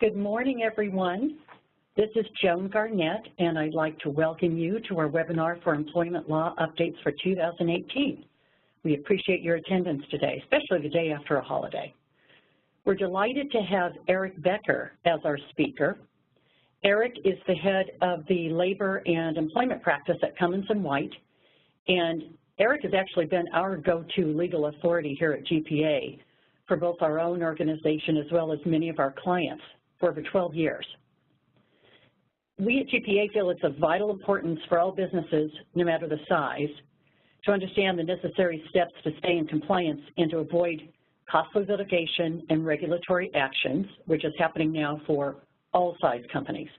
Good morning, everyone. This is Joan Garnett, and I'd like to welcome you to our webinar for employment law updates for 2018. We appreciate your attendance today, especially the day after a holiday. We're delighted to have Eric Becker as our speaker. Eric is the head of the labor and employment practice at Cummins & White, and Eric has actually been our go-to legal authority here at GPA for both our own organization as well as many of our clients for over 12 years. We at GPA feel it's of vital importance for all businesses, no matter the size, to understand the necessary steps to stay in compliance and to avoid costly litigation and regulatory actions, which is happening now for all size companies.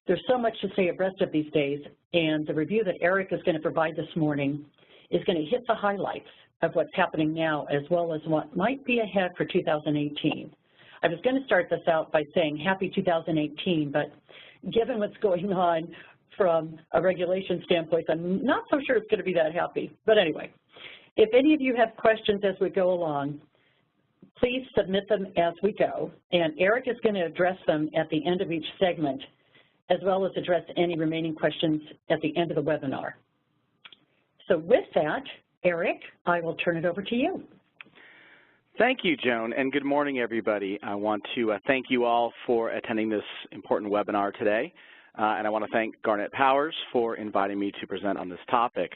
There's so much to say abreast of these days, and the review that Eric is going to provide this morning is going to hit the highlights of what's happening now as well as what might be ahead for 2018. I was going to start this out by saying happy 2018, but given what's going on from a regulation standpoint, I'm not so sure it's going to be that happy. But anyway, if any of you have questions as we go along, please submit them as we go, and Eric is going to address them at the end of each segment, as well as address any remaining questions at the end of the webinar. So with that, Eric, I will turn it over to you. Thank you, Joan, and good morning, everybody. I want to thank you all for attending this important webinar today, and I want to thank Garnett-Powers for inviting me to present on this topic.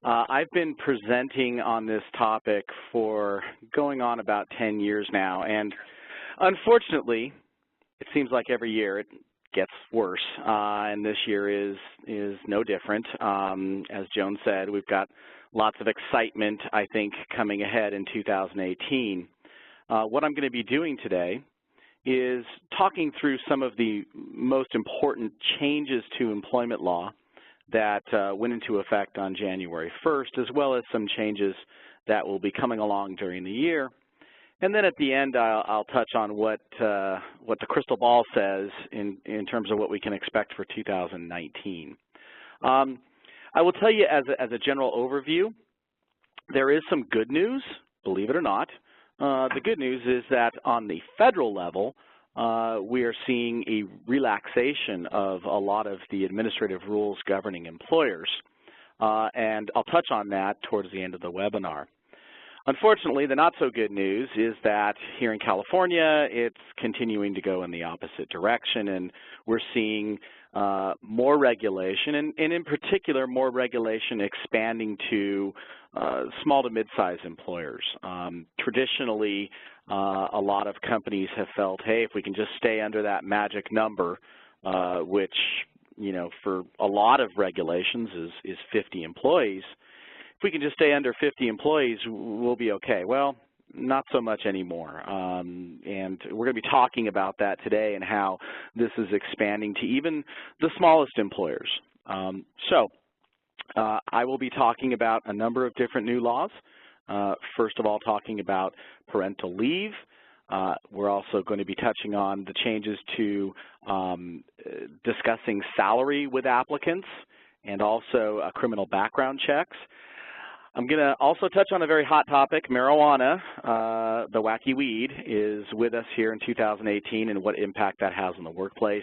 I've been presenting on this topic for going on about 10 years now, and unfortunately, it seems like every year it gets worse, and this year is no different. As Joan said, we've got lots of excitement, I think, coming ahead in 2018. What I'm going to be doing today is talking through some of the most important changes to employment law that went into effect on January 1st, as well as some changes that will be coming along during the year. And then at the end, I'll touch on what the crystal ball says in terms of what we can expect for 2019. I will tell you as a general overview, there is some good news, believe it or not. The good news is that on the federal level, we are seeing a relaxation of a lot of the administrative rules governing employers, and I'll touch on that towards the end of the webinar. Unfortunately, the not so good news is that here in California, it's continuing to go in the opposite direction, and we're seeing more regulation, and in particular, more regulation expanding to small to mid-sized employers. Traditionally, a lot of companies have felt, hey, if we can just stay under that magic number, which, you know, for a lot of regulations is 50 employees, if we can just stay under 50 employees, we'll be okay. Well, not so much anymore, and we're going to be talking about that today and how this is expanding to even the smallest employers. I will be talking about a number of different new laws. First of all, talking about parental leave. We're also going to be touching on the changes to discussing salary with applicants and also criminal background checks. I'm going to also touch on a very hot topic, marijuana. The wacky weed is with us here in 2018 and what impact that has on the workplace.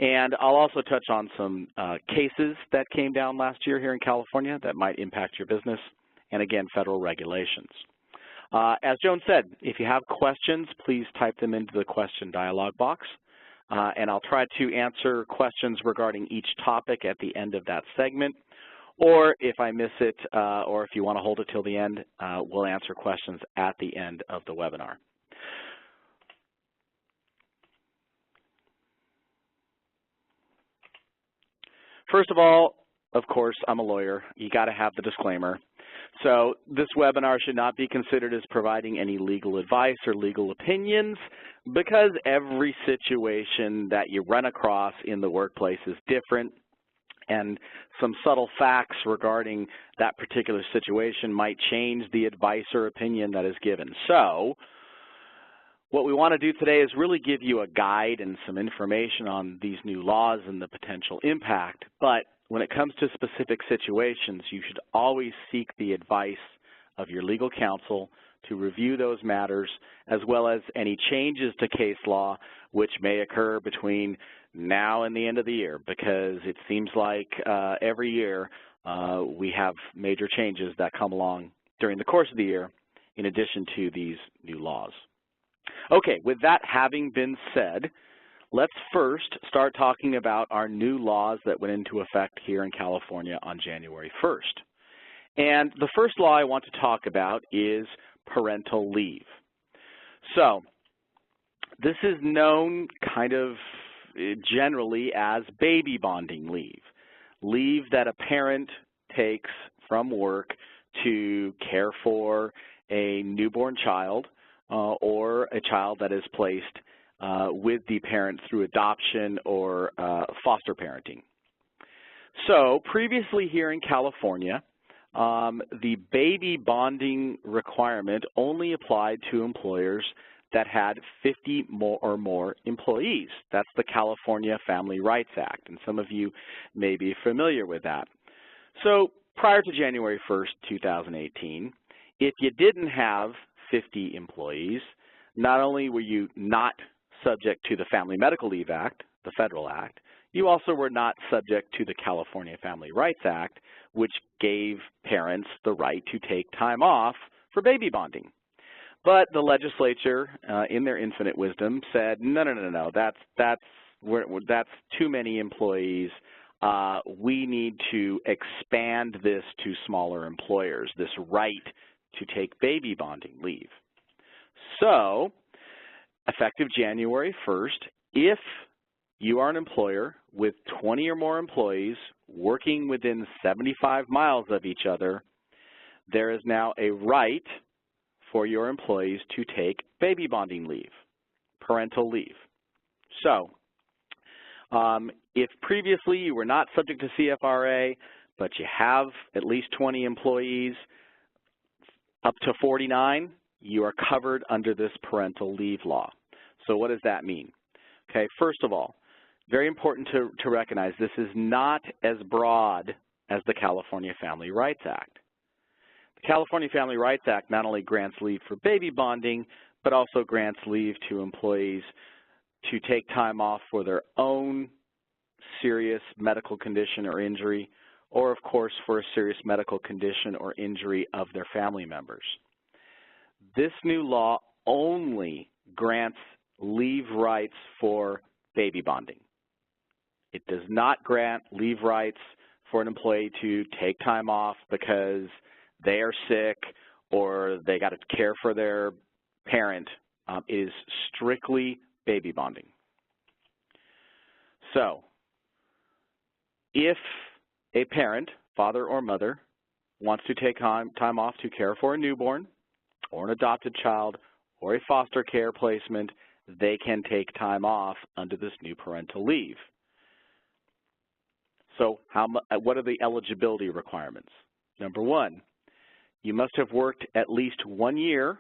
And I'll also touch on some cases that came down last year here in California that might impact your business, and again, federal regulations. As Joan said, if you have questions, please type them into the question dialog box, and I'll try to answer questions regarding each topic at the end of that segment. Or if I miss it, or if you want to hold it till the end, we'll answer questions at the end of the webinar. First of all, of course, I'm a lawyer. You got to have the disclaimer. So this webinar should not be considered as providing any legal advice or legal opinions, because every situation that you run across in the workplace is different, and some subtle facts regarding that particular situation might change the advice or opinion that is given. So what we want to do today is really give you a guide and some information on these new laws and the potential impact. But when it comes to specific situations, you should always seek the advice of your legal counsel to review those matters, as well as any changes to case law which may occur between now and the end of the year, because it seems like every year we have major changes that come along during the course of the year in addition to these new laws. Okay, with that having been said, let's first start talking about our new laws that went into effect here in California on January 1st. And the first law I want to talk about is parental leave. So this is known kind of generally as baby bonding leave, leave that a parent takes from work to care for a newborn child or a child that is placed with the parent through adoption or foster parenting. So previously here in California, the baby bonding requirement only applied to employers that had 50 or more employees. That's the California Family Rights Act, and some of you may be familiar with that. So prior to January 1st, 2018, if you didn't have 50 employees, not only were you not subject to the Family Medical Leave Act, the federal act, you also were not subject to the California Family Rights Act, which gave parents the right to take time off for baby bonding. But the legislature, in their infinite wisdom, said, no, that's too many employees. We need to expand this to smaller employers, this right to take baby bonding leave. So, effective January 1st, if you are an employer with 20 or more employees working within 75 miles of each other, there is now a right for your employees to take baby bonding leave, parental leave. So, if previously you were not subject to CFRA, but you have at least 20 employees, up to 49, you are covered under this parental leave law. So what does that mean? Okay, first of all, very important to recognize this is not as broad as the California Family Rights Act. The California Family Rights Act not only grants leave for baby bonding, but also grants leave to employees to take time off for their own serious medical condition or injury, or of course for a serious medical condition or injury of their family members. This new law only grants leave rights for baby bonding. It does not grant leave rights for an employee to take time off because they are sick or they got to care for their parent. It is strictly baby bonding. So, if a parent, father or mother, wants to take time off to care for a newborn or an adopted child or a foster care placement, they can take time off under this new parental leave. So what are the eligibility requirements? Number one, you must have worked at least 1 year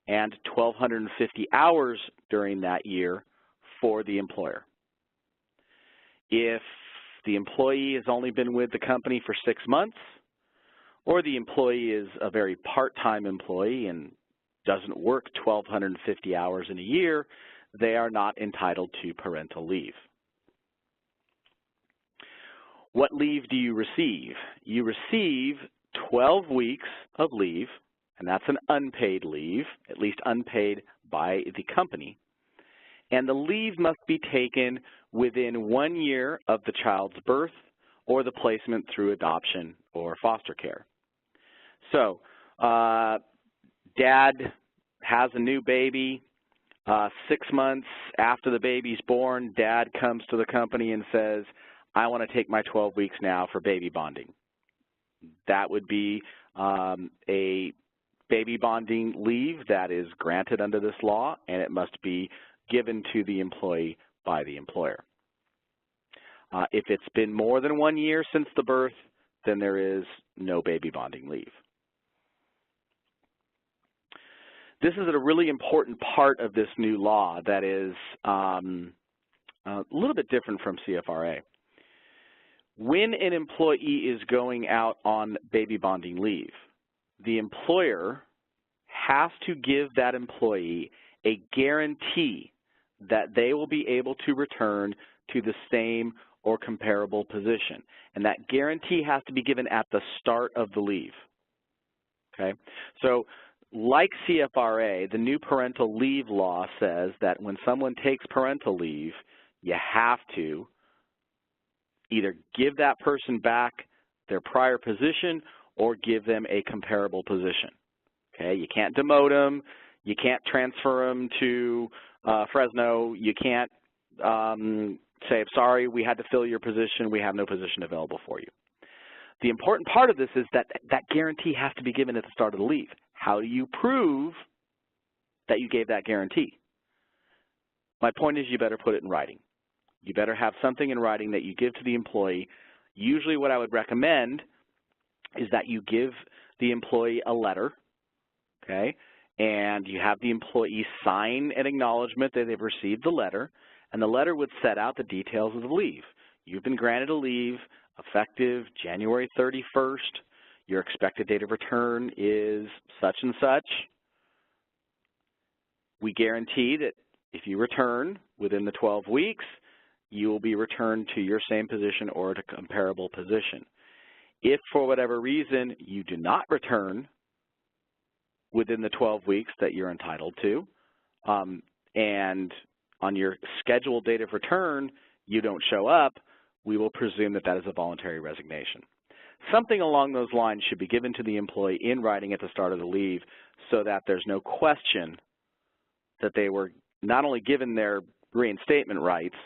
and 1,250 hours during that year for the employer. If the employee has only been with the company for 6 months, or the employee is a very part-time employee and doesn't work 1,250 hours in a year, they are not entitled to parental leave. What leave do you receive? You receive 12 weeks of leave, and that's an unpaid leave, at least unpaid by the company. And the leave must be taken within 1 year of the child's birth or the placement through adoption or foster care. So, dad has a new baby. 6 months after the baby's born, dad comes to the company and says, I want to take my 12 weeks now for baby bonding. That would be a baby bonding leave that is granted under this law, and it must be given to the employee by the employer. If it's been more than 1 year since the birth, then there is no baby bonding leave. This is a really important part of this new law that is a little bit different from CFRA. When an employee is going out on baby bonding leave, the employer has to give that employee a guarantee that they will be able to return to the same or comparable position. And that guarantee has to be given at the start of the leave. Okay? So like CFRA, the new parental leave law says that when someone takes parental leave, you have to either give that person back their prior position or give them a comparable position. Okay? You can't demote them. You can't transfer them to Fresno. You can't say, sorry, we had to fill your position. We have no position available for you. The important part of this is that that guarantee has to be given at the start of the leave. How do you prove that you gave that guarantee? My point is you better put it in writing. You better have something in writing that you give to the employee. Usually what I would recommend is that you give the employee a letter, okay, and you have the employee sign an acknowledgement that they've received the letter, and the letter would set out the details of the leave. You've been granted a leave effective January 31st. Your expected date of return is such and such. We guarantee that if you return within the 12 weeks, you will be returned to your same position or to comparable position. If for whatever reason you do not return within the 12 weeks that you're entitled to, and on your scheduled date of return you don't show up, we will presume that that is a voluntary resignation. Something along those lines should be given to the employee in writing at the start of the leave so that there's no question that they were not only given their reinstatement rights,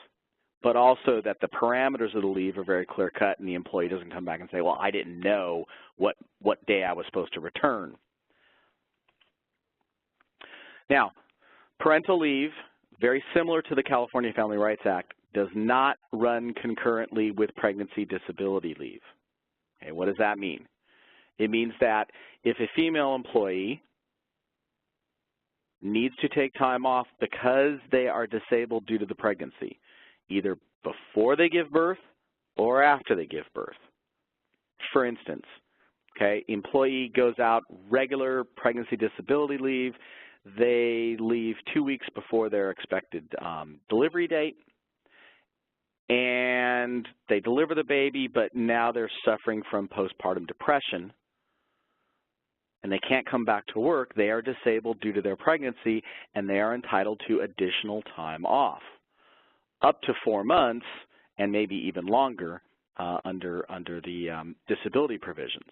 but also that the parameters of the leave are very clear-cut and the employee doesn't come back and say, well, I didn't know what day I was supposed to return. Now, parental leave, very similar to the California Family Rights Act, does not run concurrently with pregnancy disability leave. Okay, what does that mean? It means that if a female employee needs to take time off because they are disabled due to the pregnancy, either before they give birth or after they give birth. For instance, okay, employee goes out regular pregnancy disability leave, they leave 2 weeks before their expected delivery date, and they deliver the baby, but now they're suffering from postpartum depression, and they can't come back to work. They are disabled due to their pregnancy, and they are entitled to additional time off, up to 4 months and maybe even longer under the disability provisions.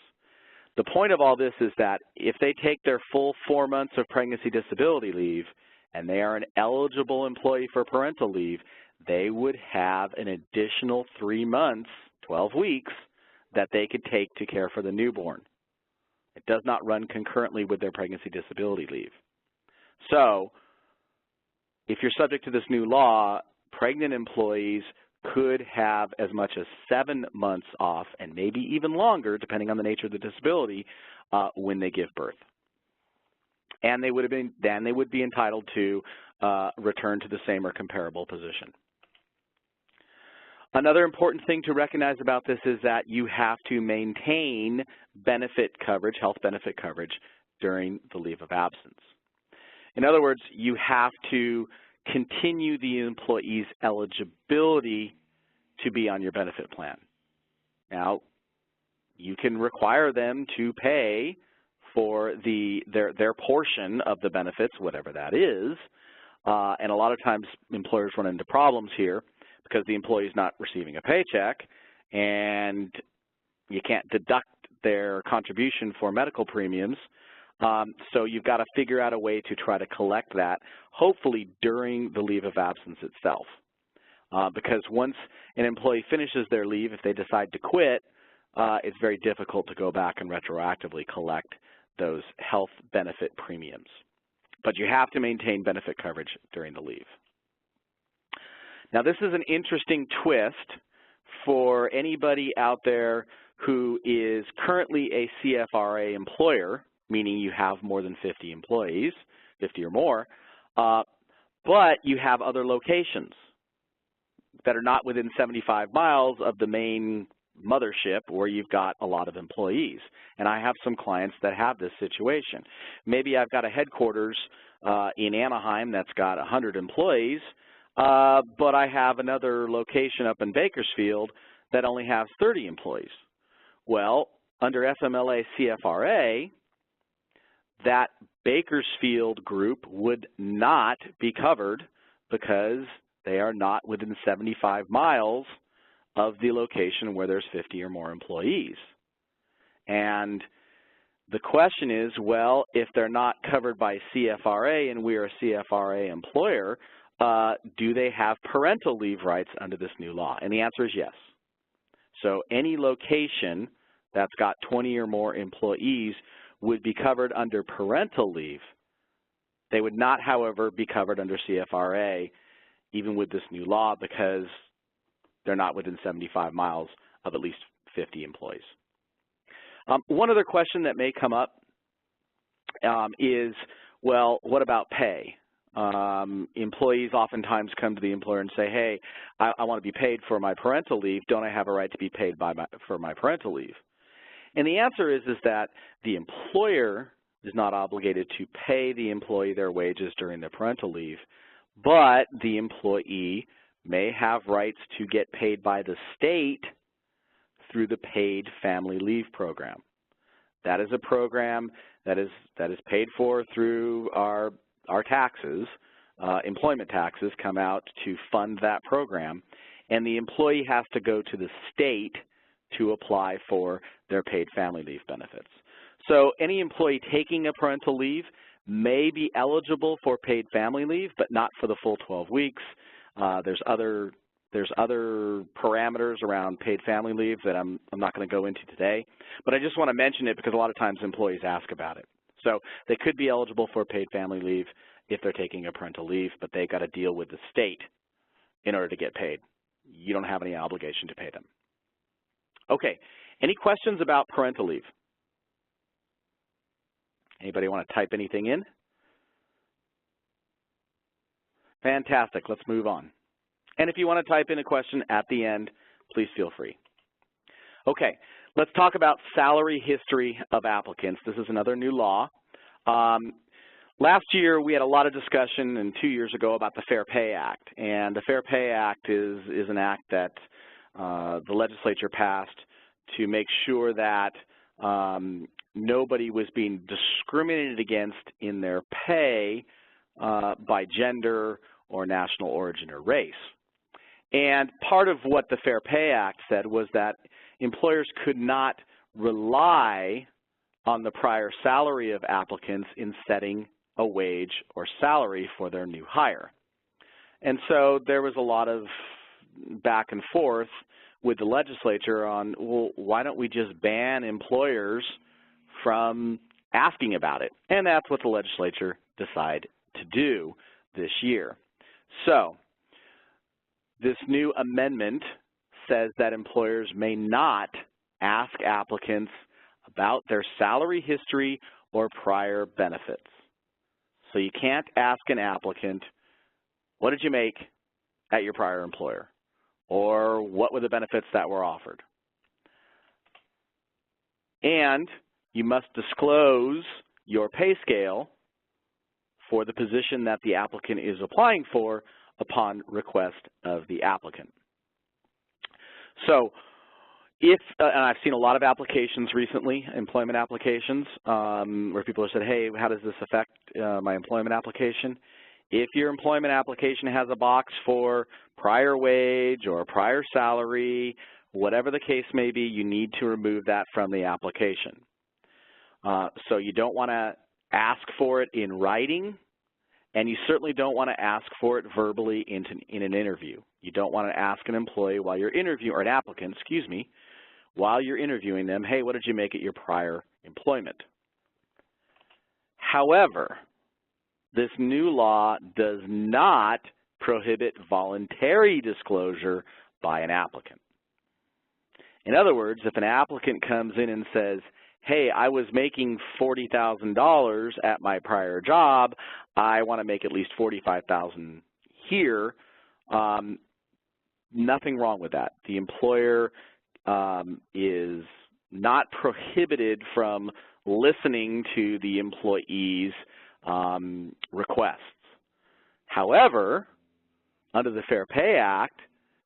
The point of all this is that if they take their full 4 months of pregnancy disability leave and they are an eligible employee for parental leave, they would have an additional 3 months, 12 weeks, that they could take to care for the newborn. It does not run concurrently with their pregnancy disability leave. So if you're subject to this new law, pregnant employees could have as much as 7 months off and maybe even longer, depending on the nature of the disability, when they give birth. And they would be entitled to return to the same or comparable position. Another important thing to recognize about this is that you have to maintain benefit coverage, health benefit coverage, during the leave of absence. In other words, you have to continue the employee's eligibility to be on your benefit plan. Now, you can require them to pay for their portion of the benefits, whatever that is, and a lot of times employers run into problems here because the employee is not receiving a paycheck and you can't deduct their contribution for medical premiums. So you've got to figure out a way to try to collect that, hopefully during the leave of absence itself. Because once an employee finishes their leave, if they decide to quit, it's very difficult to go back and retroactively collect those health benefit premiums. But you have to maintain benefit coverage during the leave. Now, this is an interesting twist for anybody out there who is currently a CFRA employer, meaning you have more than 50 employees, 50 or more, but you have other locations that are not within 75 miles of the main mothership where you've got a lot of employees. And I have some clients that have this situation. Maybe I've got a headquarters in Anaheim that's got 100 employees, but I have another location up in Bakersfield that only has 30 employees. Well, under FMLA CFRA, that Bakersfield group would not be covered because they are not within 75 miles of the location where there's 50 or more employees. And the question is, well, if they're not covered by CFRA and we are a CFRA employer, do they have parental leave rights under this new law? And the answer is yes. So any location that's got 20 or more employees would be covered under parental leave. They would not, however, be covered under CFRA, even with this new law, because they're not within 75 miles of at least 50 employees. One other question that may come up is, well, what about pay? Employees oftentimes come to the employer and say, hey, I want to be paid for my parental leave. Don't I have a right to be paid for my parental leave? And the answer is that the employer is not obligated to pay the employee their wages during their parental leave, but the employee may have rights to get paid by the state through the Paid Family Leave Program. That is a program that is paid for through our taxes. Employment taxes come out to fund that program, and the employee has to go to the state to apply for their paid family leave benefits. So any employee taking a parental leave may be eligible for paid family leave, but not for the full 12 weeks. There's other parameters around paid family leave that I'm not going to go into today, but I just want to mention it because a lot of times employees ask about it. So they could be eligible for paid family leave if they're taking a parental leave, but they've got to deal with the state in order to get paid. You don't have any obligation to pay them. Okay, any questions about parental leave? Anybody want to type anything in? Fantastic, let's move on. And if you want to type in a question at the end, please feel free. Okay, let's talk about salary history of applicants. This is another new law. Last year we had a lot of discussion, and 2 years ago, about the Fair Pay Act. And the Fair Pay Act is an act that the legislature passed to make sure that nobody was being discriminated against in their pay by gender or national origin or race. And part of what the Fair Pay Act said was that employers could not rely on the prior salary of applicants in setting a wage or salary for their new hire. And so there was a lot of back and forth with the legislature on, well, why don't we just ban employers from asking about it? And that's what the legislature decided to do this year. So this new amendment says that employers may not ask applicants about their salary history or prior benefits. So you can't ask an applicant, what did you make at your prior employer? Or what were the benefits that were offered? And you must disclose your pay scale for the position that the applicant is applying for upon request of the applicant. So if, and I've seen a lot of applications recently, employment applications, where people have said, hey, how does this affect my employment application? If your employment application has a box for prior wage or prior salary, whatever the case may be, you need to remove that from the application. So you don't want to ask for it in writing, and you certainly don't want to ask for it verbally in an interview. You don't want to ask an employee while you're interviewing, or an applicant, excuse me, while you're interviewing them, hey, what did you make at your prior employment? However, this new law does not prohibit voluntary disclosure by an applicant. In other words, if an applicant comes in and says, hey, I was making $40,000 at my prior job, I want to make at least $45,000 here, nothing wrong with that. The employer is not prohibited from listening to the employee's requests. However, under the Fair Pay Act,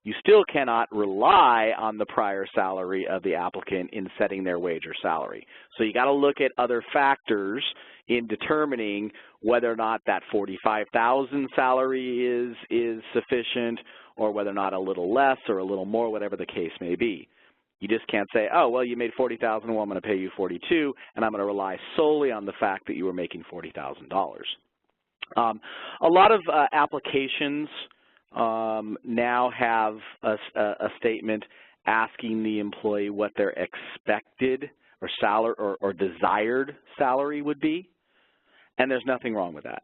you still cannot rely on the prior salary of the applicant in setting their wage or salary. So you got to look at other factors in determining whether or not that $45,000 salary is sufficient, or whether or not a little less or a little more, whatever the case may be. You just can't say, oh, well, you made $40,000, well, I'm going to pay you $42,000, and I'm going to rely solely on the fact that you were making $40,000. A lot of applications now have a statement asking the employee what their expected or salary or desired salary would be, and there's nothing wrong with that.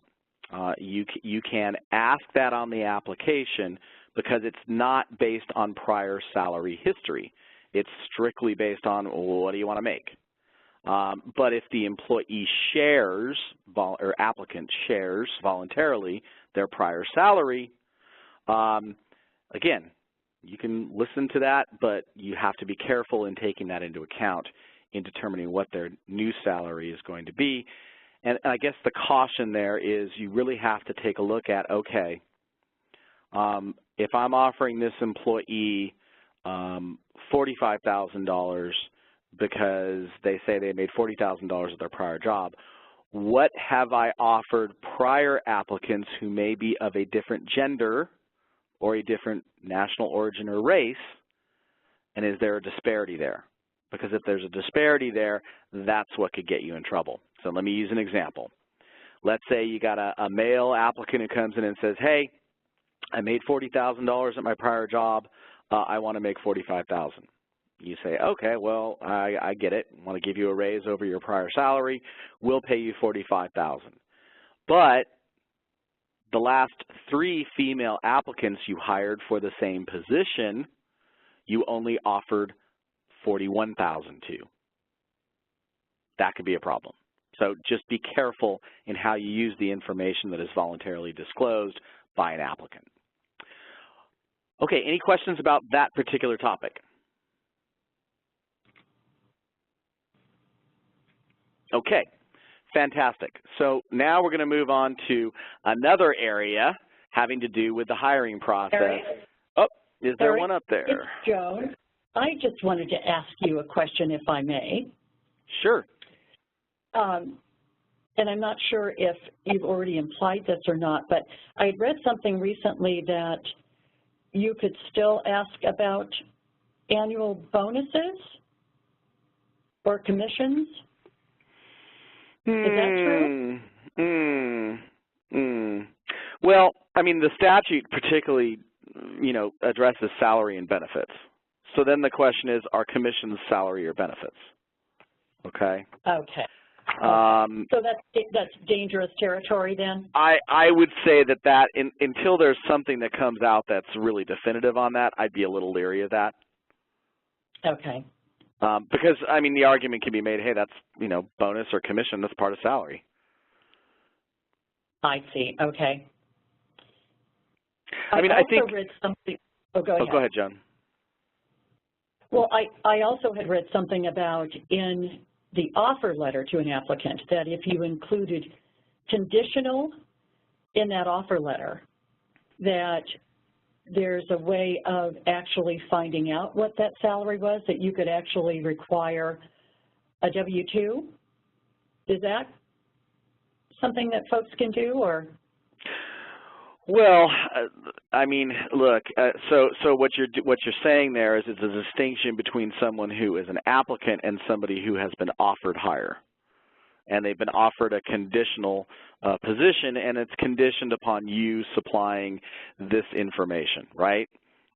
You can ask that on the application because it's not based on prior salary history. It's strictly based on what do you want to make. But if the employee shares or applicant shares voluntarily their prior salary, again, you can listen to that, but you have to be careful in taking that into account in determining what their new salary is going to be. And I guess the caution there is you really have to take a look at, okay, if I'm offering this employee $45,000 because they say they made $40,000 at their prior job, what have I offered prior applicants who may be of a different gender or a different national origin or race, and is there a disparity there? Because if there's a disparity there, that's what could get you in trouble. So let me use an example. Let's say you got a male applicant who comes in and says, hey, I made $40,000 at my prior job. I want to make $45,000. You say, okay, well, I get it. I want to give you a raise over your prior salary. We'll pay you $45,000. But the last 3 female applicants you hired for the same position, you only offered $41,000 to. That could be a problem. So just be careful in how you use the information that is voluntarily disclosed by an applicant. Okay, any questions about that particular topic? Okay, fantastic. So now we're going to move on to another area having to do with the hiring process. Oh, is there one up there? It's Joan. I just wanted to ask you a question, if I may. Sure. And I'm not sure if you've already implied this or not, but I had read something recently that you could still ask about annual bonuses or commissions. Is that true? Well, I mean, the statute particularly, addresses salary and benefits. So then the question is, are commissions salary or benefits? Okay. Okay. So that's dangerous territory then? I would say that until there's something that comes out that's really definitive on that, I'd be a little leery of that. Okay. Because, I mean, the argument can be made, hey, that's, bonus or commission, that's part of salary. I see. Okay. I think read something. Oh, go ahead. Oh, go ahead, Joan. Well, I also had read something about in the offer letter to an applicant that if you included conditional in that offer letter, that there's a way of actually finding out what that salary was, that you could actually require a W-2. Is that something that folks can do, or? Well, I mean, look, so what you're saying there is it's a distinction between someone who is an applicant and somebody who has been offered hire, and they've been offered a conditional position, and it's conditioned upon you supplying this information, right?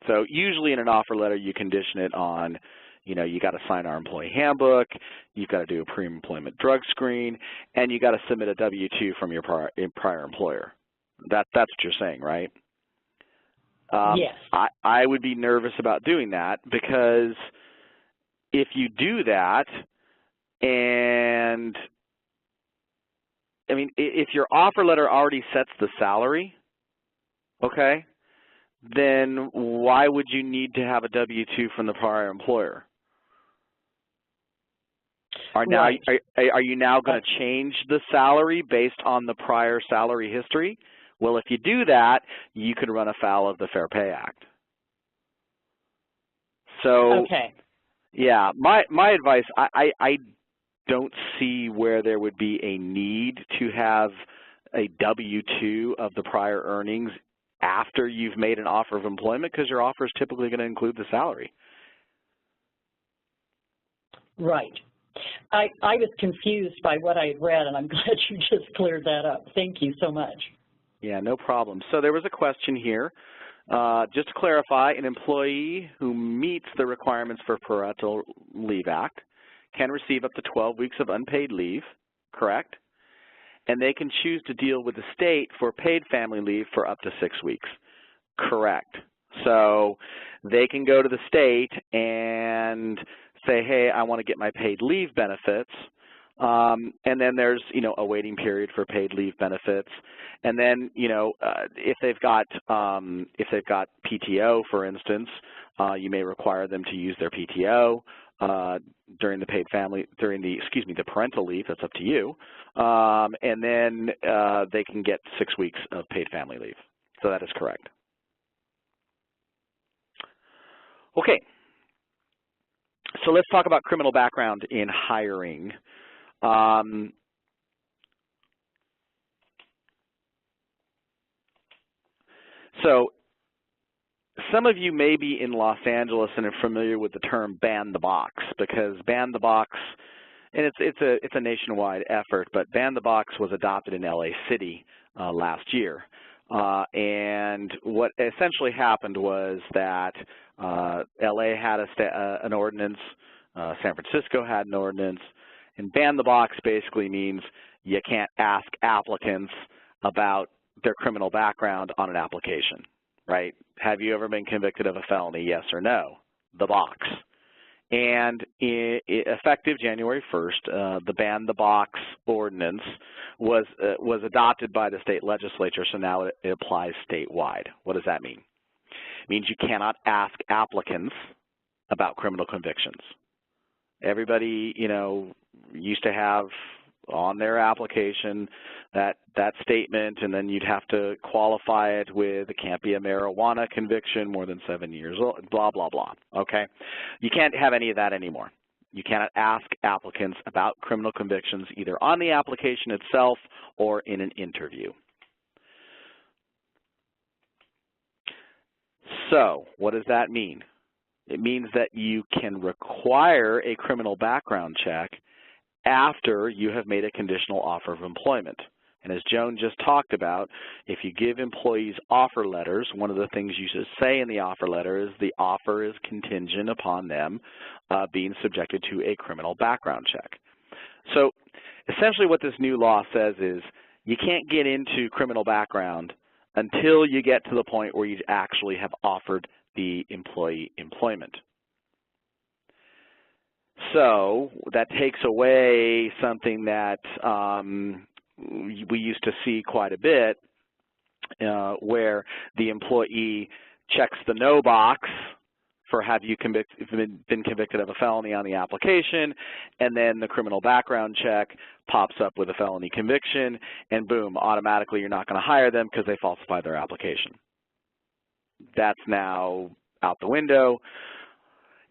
So usually in an offer letter, you condition it on, you got to sign our employee handbook, you've got to do a pre-employment drug screen, and you got to submit a W-2 from your prior employer. That's what you're saying, right? Yes. I would be nervous about doing that, because if you do that, and I mean, if your offer letter already sets the salary, okay, then why would you need to have a W-2 from the prior employer? Are you now going to change the salary based on the prior salary history? Well, if you do that, you could run afoul of the Fair Pay Act. So, okay. Yeah, my advice, I don't see where there would be a need to have a W-2 of the prior earnings after you've made an offer of employment, because your offer is typically going to include the salary. Right. I was confused by what I had read, and I'm glad you just cleared that up. Thank you so much. Yeah, no problem. So there was a question here. Just to clarify, an employee who meets the requirements for Parental Leave Act can receive up to 12 weeks of unpaid leave, correct? And they can choose to deal with the state for paid family leave for up to 6 weeks, correct? So they can go to the state and say, hey, I want to get my paid leave benefits, and then there's, a waiting period for paid leave benefits. And then, if they've got PTO, for instance, you may require them to use their PTO during the the parental leave. That's up to you. And then they can get 6 weeks of paid family leave. So that is correct. Okay. So let's talk about criminal background in hiring. So some of you may be in Los Angeles and are familiar with the term ban the box, because ban the box, and it's a nationwide effort, but ban the box was adopted in LA City last year. And what essentially happened was that LA had an ordinance, San Francisco had an ordinance, and ban the box basically means you can't ask applicants about their criminal background on an application, right? Have you ever been convicted of a felony, yes or no? The box. And effective January 1st, the ban the box ordinance was adopted by the state legislature, so now it applies statewide. What does that mean? It means you cannot ask applicants about criminal convictions. Everybody, used to have on their application that statement, and then you'd have to qualify it with it can't be a marijuana conviction more than 7 years old, blah, blah, blah, okay? You can't have any of that anymore. You cannot ask applicants about criminal convictions either on the application itself or in an interview. So what does that mean? It means that you can require a criminal background check after you have made a conditional offer of employment. And as Joan just talked about, if you give employees offer letters, one of the things you should say in the offer letter is the offer is contingent upon them being subjected to a criminal background check. So essentially what this new law says is you can't get into criminal background until you get to the point where you actually have offered the employee employment. So that takes away something that we used to see quite a bit, where the employee checks the no box for have you been convicted of a felony on the application, and then the criminal background check pops up with a felony conviction, and boom, automatically you're not going to hire them because they falsified their application. That's now out the window.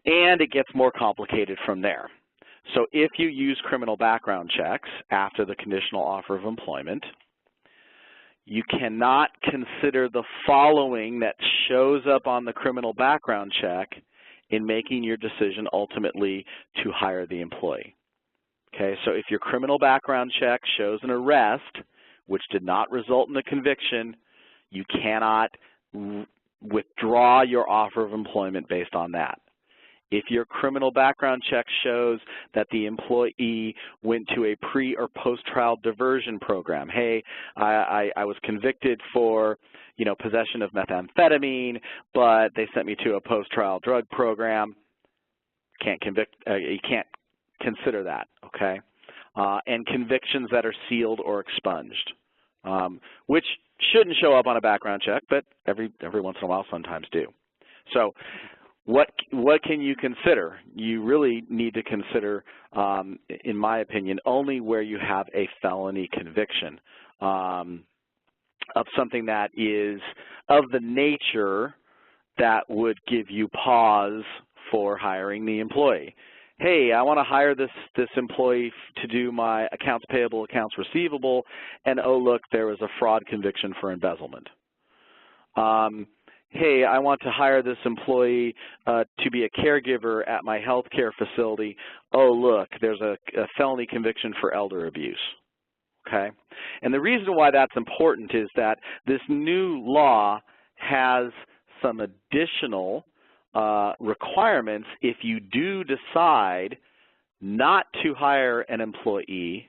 And it gets more complicated from there. So if you use criminal background checks after the conditional offer of employment, you cannot consider the following that shows up on the criminal background check in making your decision ultimately to hire the employee. Okay, so if your criminal background check shows an arrest, which did not result in a conviction, you cannot withdraw your offer of employment based on that. If your criminal background check shows that the employee went to a pre- or post-trial diversion program, hey, I was convicted for, possession of methamphetamine, but they sent me to a post-trial drug program, you can't consider that, okay? And convictions that are sealed or expunged, which shouldn't show up on a background check, but every once in a while sometimes do. So what can you consider? You really need to consider, in my opinion, only where you have a felony conviction of something that is of the nature that would give you pause for hiring the employee. Hey, I want to hire this employee to do my accounts payable, accounts receivable, and oh look, there was a fraud conviction for embezzlement. Hey, I want to hire this employee to be a caregiver at my health care facility. Oh look, there's a felony conviction for elder abuse. Okay? And the reason why that's important is that this new law has some additional requirements if you do decide not to hire an employee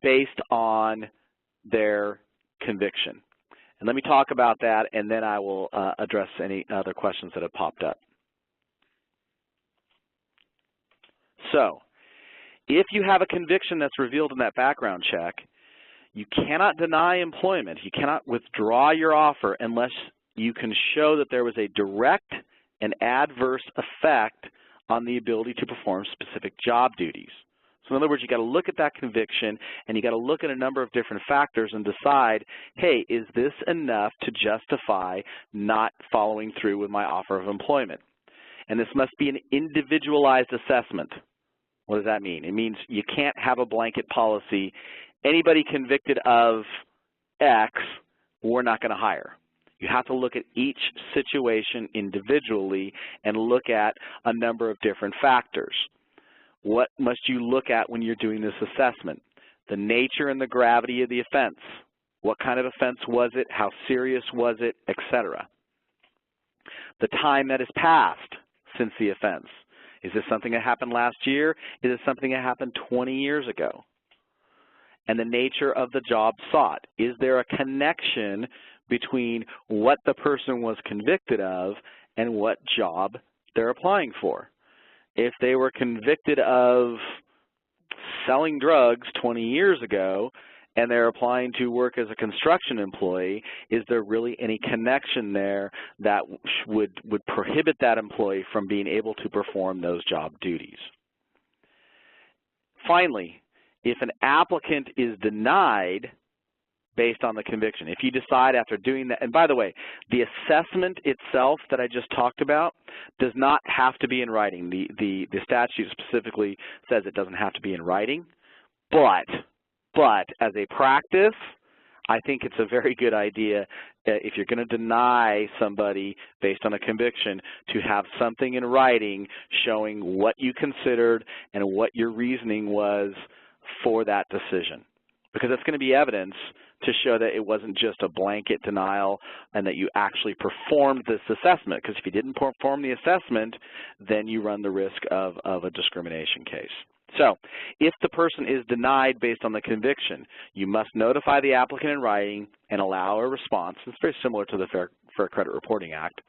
based on their conviction. And let me talk about that, and then I will address any other questions that have popped up. So, if you have a conviction that's revealed in that background check, you cannot deny employment. You cannot withdraw your offer unless you can show that there was a direct and adverse effect on the ability to perform specific job duties. So in other words, you got to look at that conviction and you got to look at a number of different factors and decide, hey, is this enough to justify not following through with my offer of employment? And this must be an individualized assessment. What does that mean? It means you can't have a blanket policy. Anybody convicted of X, we're not going to hire. You have to look at each situation individually and look at a number of different factors. What must you look at when you're doing this assessment? The nature and the gravity of the offense. What kind of offense was it? How serious was it? Etc. The time that has passed since the offense. Is this something that happened last year? Is it something that happened 20 years ago? And the nature of the job sought. Is there a connection between what the person was convicted of and what job they're applying for? If they were convicted of selling drugs 20 years ago and they're applying to work as a construction employee, is there really any connection there that would prohibit that employee from being able to perform those job duties? Finally, if an applicant is denied based on the conviction, if you decide after doing that, and by the way, the assessment itself that I just talked about does not have to be in writing. The statute specifically says it doesn't have to be in writing, but as a practice, I think it's a very good idea if you're going to deny somebody based on a conviction to have something in writing showing what you considered and what your reasoning was for that decision, because that's going to be evidence to show that it wasn't just a blanket denial and that you actually performed this assessment, because if you didn't perform the assessment, then you run the risk of a discrimination case. So if the person is denied based on the conviction, you must notify the applicant in writing and allow a response. It's very similar to the Fair Credit Reporting Act.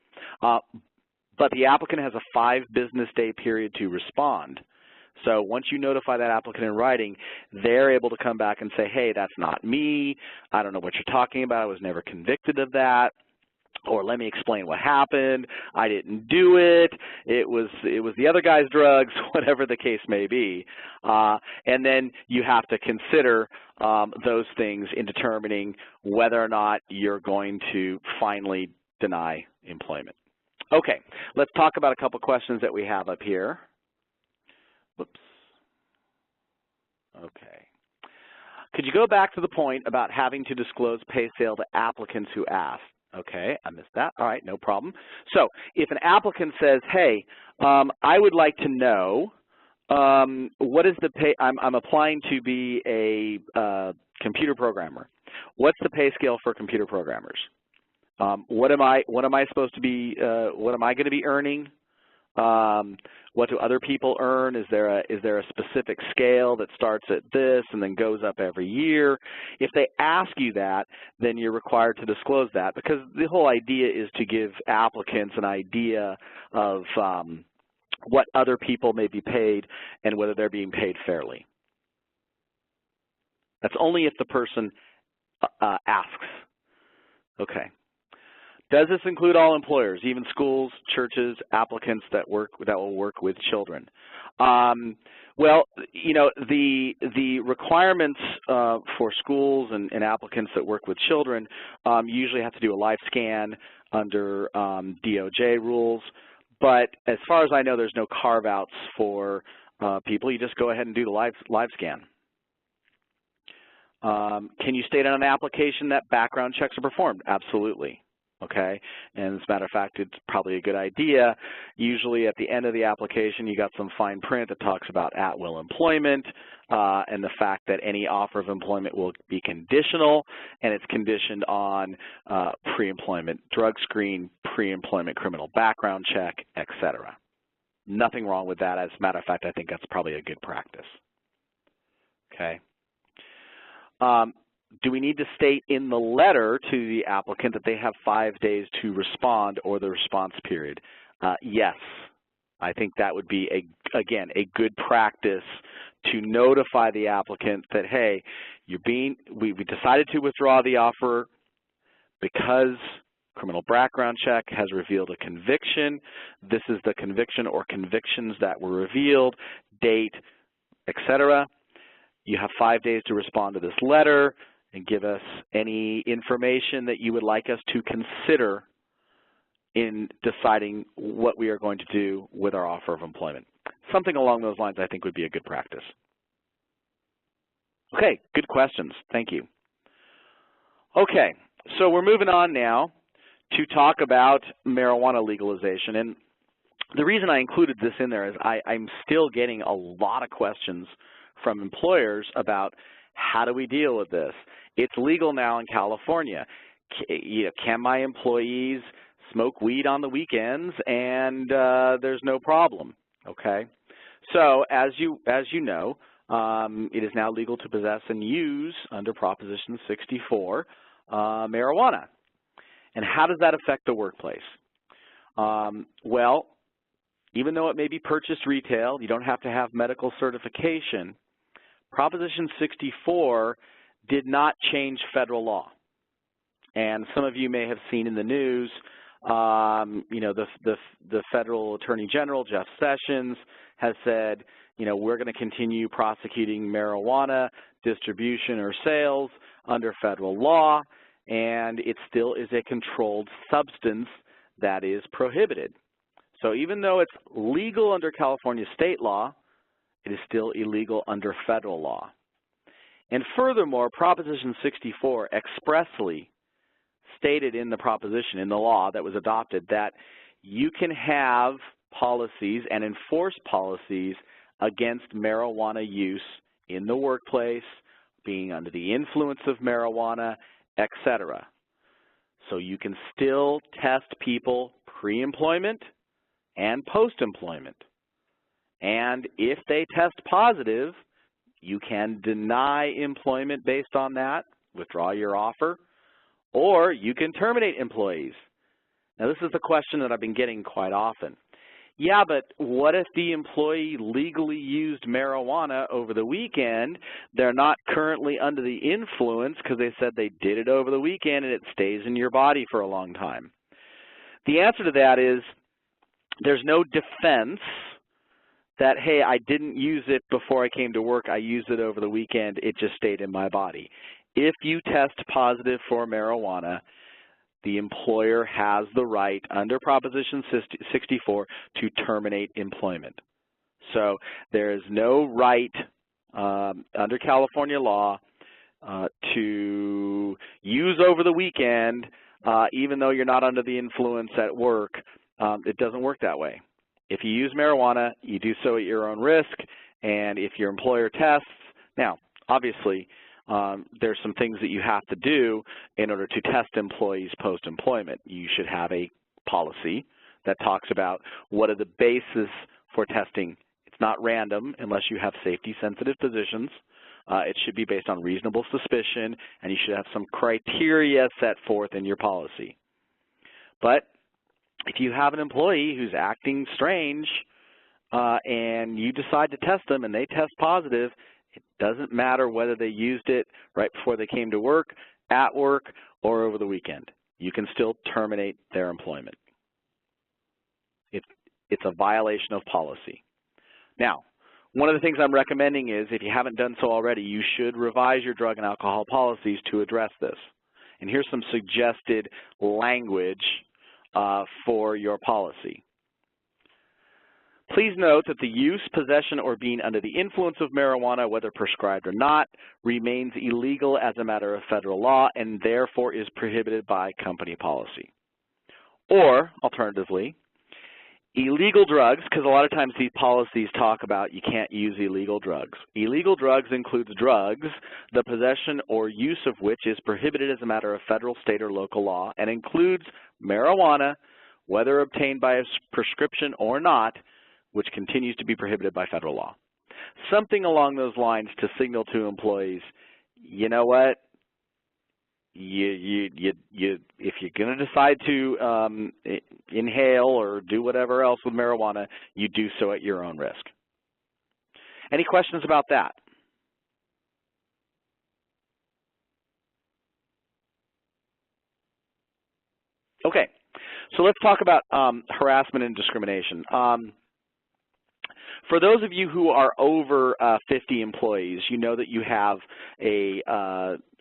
But the applicant has a 5-business-day period to respond. So once you notify that applicant in writing, they're able to come back and say, hey, that's not me. I don't know what you're talking about. I was never convicted of that. Or let me explain what happened. I didn't do it. It was the other guy's drugs, whatever the case may be. And then you have to consider those things in determining whether or not you're going to finally deny employment. Okay, let's talk about a couple questions that we have up here. Whoops. Okay. Could you go back to the point about having to disclose pay scale to applicants who asked? Okay, I missed that. All right, no problem. So if an applicant says, hey, I would like to know what is the pay, I'm applying to be a computer programmer. What's the pay scale for computer programmers? What am I supposed to be, what am I going to be earning? What do other people earn? Is there a specific scale that starts at this and then goes up every year? If they ask you that, then you're required to disclose that, because the whole idea is to give applicants an idea of what other people may be paid and whether they're being paid fairly. That's only if the person asks. Okay. Does this include all employers, even schools, churches, applicants that will work with children? Well, you know, the requirements for schools and applicants that work with children usually have to do a live scan under DOJ rules. But as far as I know, there's no carve-outs for people. You just go ahead and do the live scan. Can you state on an application that background checks are performed? Absolutely. Okay, and as a matter of fact, it's probably a good idea. Usually at the end of the application, you got some fine print that talks about at-will employment and the fact that any offer of employment will be conditional, and it's conditioned on pre-employment drug screen, pre-employment criminal background check, etc. Nothing wrong with that. As a matter of fact, I think that's probably a good practice. Okay. Do we need to state in the letter to the applicant that they have 5 days to respond or the response period? Yes. I think that would be, again, a good practice to notify the applicant that, hey, we decided to withdraw the offer because criminal background check has revealed a conviction. This is the conviction or convictions that were revealed, date, etc. You have 5 days to respond to this letter and give us any information that you would like us to consider in deciding what we are going to do with our offer of employment. Something along those lines I think would be a good practice. Okay, good questions. Thank you. Okay, so we're moving on now to talk about marijuana legalization. And the reason I included this in there is I'm still getting a lot of questions from employers about how do we deal with this? It's legal now in California. Can my employees smoke weed on the weekends and there's no problem? Okay. So as you know, it is now legal to possess and use under Proposition 64 marijuana. And how does that affect the workplace? Well, even though it may be purchased retail, you don't have to have medical certification. Proposition 64 did not change federal law. And some of you may have seen in the news, you know, the federal attorney general, Jeff Sessions, has said, you know, we're going to continue prosecuting marijuana distribution or sales under federal law, and it still is a controlled substance that is prohibited. So even though it's legal under California state law, it is still illegal under federal law. And furthermore, Proposition 64 expressly stated in the proposition, in the law that was adopted, that you can have policies and enforce policies against marijuana use in the workplace, being under the influence of marijuana, etc. So you can still test people pre-employment and post-employment. And if they test positive, you can deny employment based on that, withdraw your offer, or you can terminate employees. Now, this is the question that I've been getting quite often. Yeah, but what if the employee legally used marijuana over the weekend? They're not currently under the influence because they said they did it over the weekend and it stays in your body for a long time. The answer to that is there's no defense that, hey, I didn't use it before I came to work, I used it over the weekend, it just stayed in my body. If you test positive for marijuana, the employer has the right under Proposition 64 to terminate employment. So there is no right under California law to use over the weekend even though you're not under the influence at work. It doesn't work that way. If you use marijuana, you do so at your own risk, and if your employer tests, now, obviously, there's some things that you have to do in order to test employees post-employment. You should have a policy that talks about what are the basis for testing. It's not random unless you have safety-sensitive positions. It should be based on reasonable suspicion, and you should have some criteria set forth in your policy. But if you have an employee who's acting strange and you decide to test them and they test positive, it doesn't matter whether they used it right before they came to work, at work or over the weekend. You can still terminate their employment. It's a violation of policy. Now, one of the things I'm recommending is, if you haven't done so already, you should revise your drug and alcohol policies to address this. And here's some suggested language for your policy. Please note that the use, possession, or being under the influence of marijuana, whether prescribed or not, remains illegal as a matter of federal law and therefore is prohibited by company policy. Or, alternatively, illegal drugs, because a lot of times these policies talk about you can't use illegal drugs. Illegal drugs includes drugs, the possession or use of which is prohibited as a matter of federal, state, or local law, and includes marijuana, whether obtained by a prescription or not, which continues to be prohibited by federal law. Something along those lines to signal to employees, you know what? If you're going to decide to inhale or do whatever else with marijuana, you do so at your own risk. Any questions about that? Okay, so let's talk about harassment and discrimination. For those of you who are over 50 employees, you know that you have a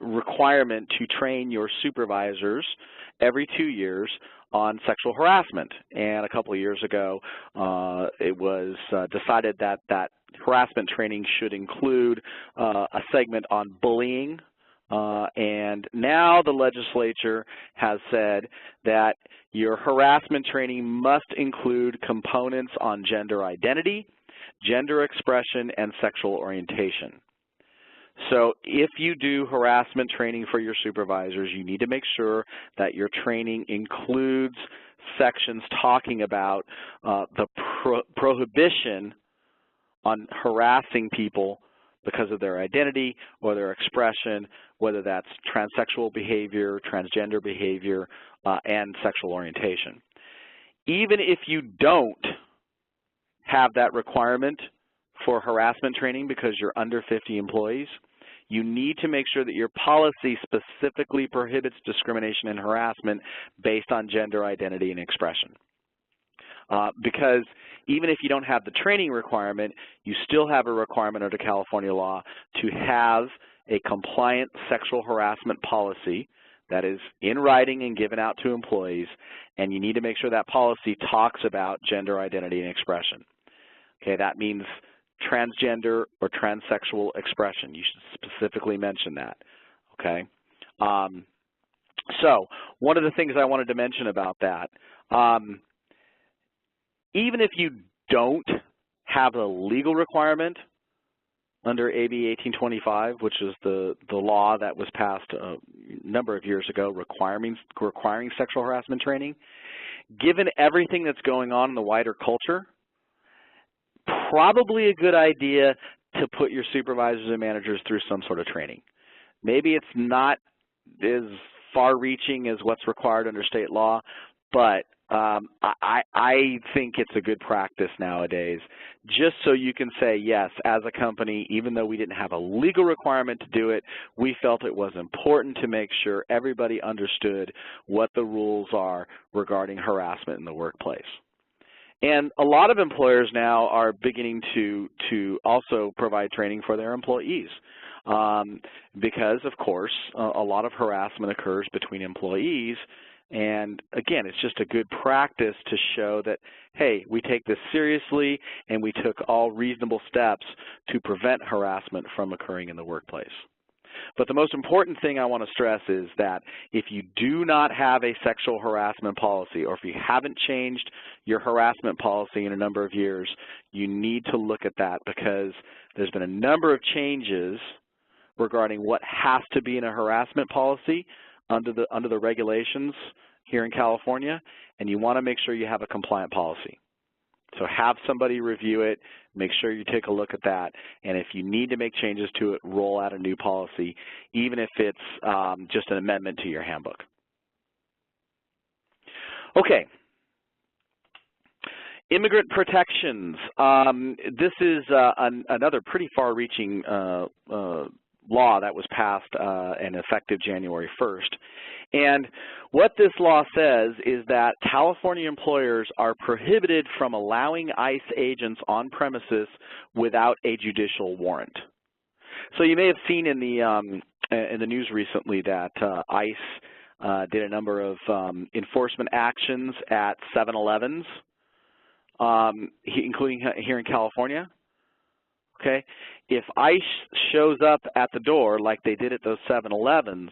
requirement to train your supervisors every 2 years on sexual harassment. And a couple of years ago, it was decided that that harassment training should include a segment on bullying. And now the legislature has said that your harassment training must include components on gender identity, gender expression, and sexual orientation. So if you do harassment training for your supervisors, you need to make sure that your training includes sections talking about the prohibition on harassing people because of their identity or their expression, whether that's transsexual behavior, transgender behavior, and sexual orientation. Even if you don't have that requirement for harassment training because you're under 50 employees, you need to make sure that your policy specifically prohibits discrimination and harassment based on gender identity and expression. Because even if you don't have the training requirement, you still have a requirement under California law to have a compliant sexual harassment policy that is in writing and given out to employees, and you need to make sure that policy talks about gender identity and expression. Okay, that means transgender or transsexual expression. You should specifically mention that, okay? So one of the things I wanted to mention about that, even if you don't have a legal requirement under AB 1825, which is the law that was passed a number of years ago requiring sexual harassment training, given everything that's going on in the wider culture, probably a good idea to put your supervisors and managers through some sort of training. Maybe it's not as far-reaching as what's required under state law, but I think it's a good practice nowadays, just so you can say, yes, as a company, even though we didn't have a legal requirement to do it, we felt it was important to make sure everybody understood what the rules are regarding harassment in the workplace. And a lot of employers now are beginning to also provide training for their employees because, of course, a lot of harassment occurs between employees. And again, it's just a good practice to show that, hey, we take this seriously and we took all reasonable steps to prevent harassment from occurring in the workplace. But the most important thing I want to stress is that if you do not have a sexual harassment policy, or if you haven't changed your harassment policy in a number of years, you need to look at that, because there's been a number of changes regarding what has to be in a harassment policy under the regulations here in California, and you want to make sure you have a compliant policy. So have somebody review it, make sure you take a look at that, and if you need to make changes to it, roll out a new policy, even if it's just an amendment to your handbook. Okay. Immigrant protections. This is another pretty far-reaching law that was passed and effective January 1st. And what this law says is that California employers are prohibited from allowing ICE agents on premises without a judicial warrant. So you may have seen in the news recently that ICE did a number of enforcement actions at 7-Elevens, including here in California. Okay, if ICE shows up at the door like they did at those 7-Elevens,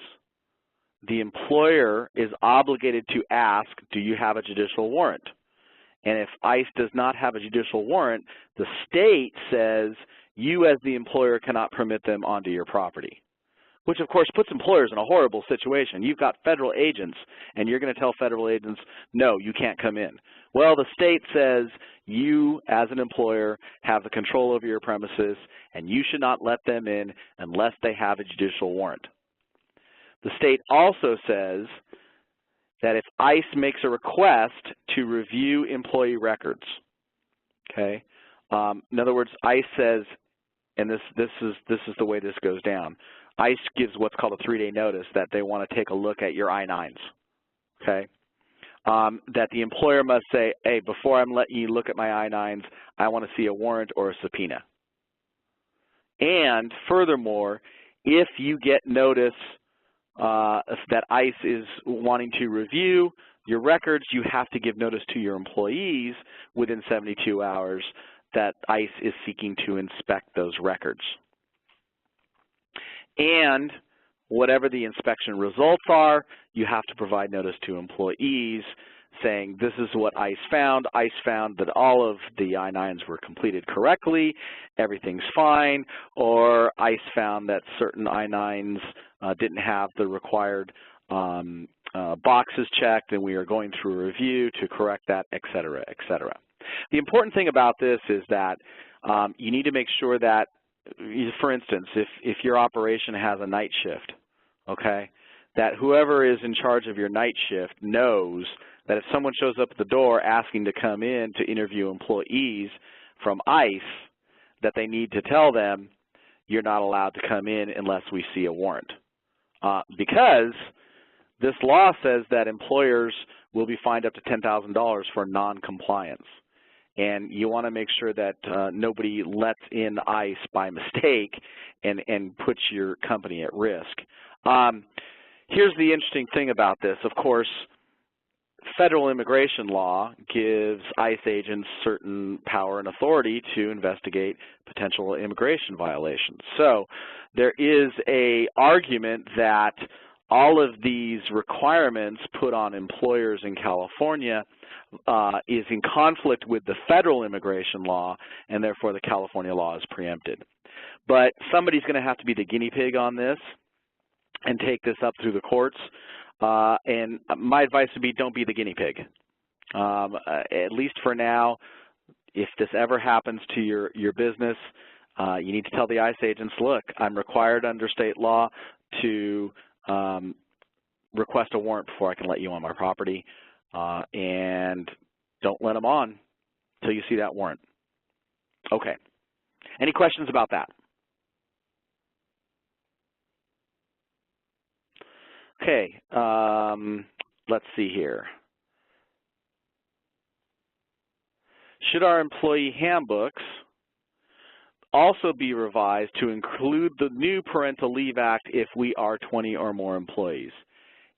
the employer is obligated to ask, do you have a judicial warrant? And if ICE does not have a judicial warrant, the state says you as the employer cannot permit them onto your property, which of course puts employers in a horrible situation. You've got federal agents and you're going to tell federal agents, no, you can't come in. Well, the state says you as an employer have the control over your premises and you should not let them in unless they have a judicial warrant. The state also says that if ICE makes a request to review employee records, okay, in other words, ICE says, and this is the way this goes down, ICE gives what's called a 3-day notice that they want to take a look at your I-9s, okay, that the employer must say, hey, before I'm letting you look at my I-9s, I want to see a warrant or a subpoena. And furthermore, if you get notice that ICE is wanting to review your records, you have to give notice to your employees within 72 hours that ICE is seeking to inspect those records. And whatever the inspection results are, you have to provide notice to employees saying this is what ICE found. ICE found that all of the I-9s were completed correctly, everything's fine, or ICE found that certain I-9s didn't have the required boxes checked and we are going through a review to correct that, et cetera, et cetera. The important thing about this is that you need to make sure that, for instance, if your operation has a night shift, okay, that whoever is in charge of your night shift knows that if someone shows up at the door asking to come in to interview employees from ICE, that they need to tell them you're not allowed to come in unless we see a warrant. Because this law says that employers will be fined up to $10,000 for non-compliance. And you want to make sure that nobody lets in ICE by mistake and puts your company at risk. Here's the interesting thing about this. Of course, federal immigration law gives ICE agents certain power and authority to investigate potential immigration violations. So there is an argument that all of these requirements put on employers in California is in conflict with the federal immigration law, and therefore the California law is preempted. But somebody's going to have to be the guinea pig on this and take this up through the courts. And my advice would be don't be the guinea pig. At least for now, if this ever happens to your business, you need to tell the ICE agents, look, I'm required under state law to request a warrant before I can let you on my property, and don't let them on until you see that warrant. Okay. Any questions about that? Okay, let's see here. Should our employee handbooks also be revised to include the new Parental Leave Act if we are 20 or more employees?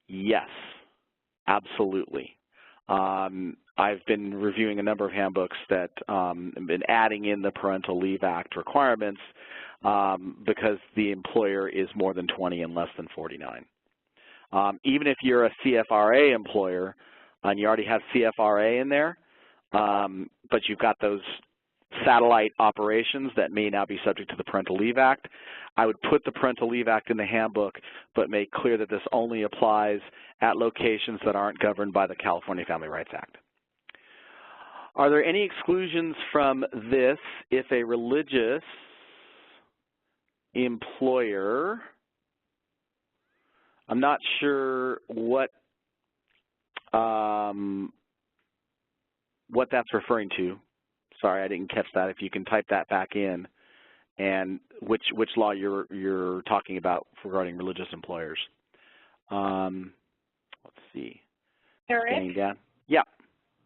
Yes, absolutely. I've been reviewing a number of handbooks that have been adding in the Parental Leave Act requirements because the employer is more than 20 and less than 49. Even if you're a CFRA employer and you already have CFRA in there, but you've got those satellite operations that may now be subject to the Parental Leave Act, I would put the Parental Leave Act in the handbook, but make clear that this only applies at locations that aren't governed by the California Family Rights Act. Are there any exclusions from this if a religious employer, I'm not sure what that's referring to. Sorry, I didn't catch that. If you can type that back in and which law you're talking about regarding religious employers. Let's see. Eric? Yeah.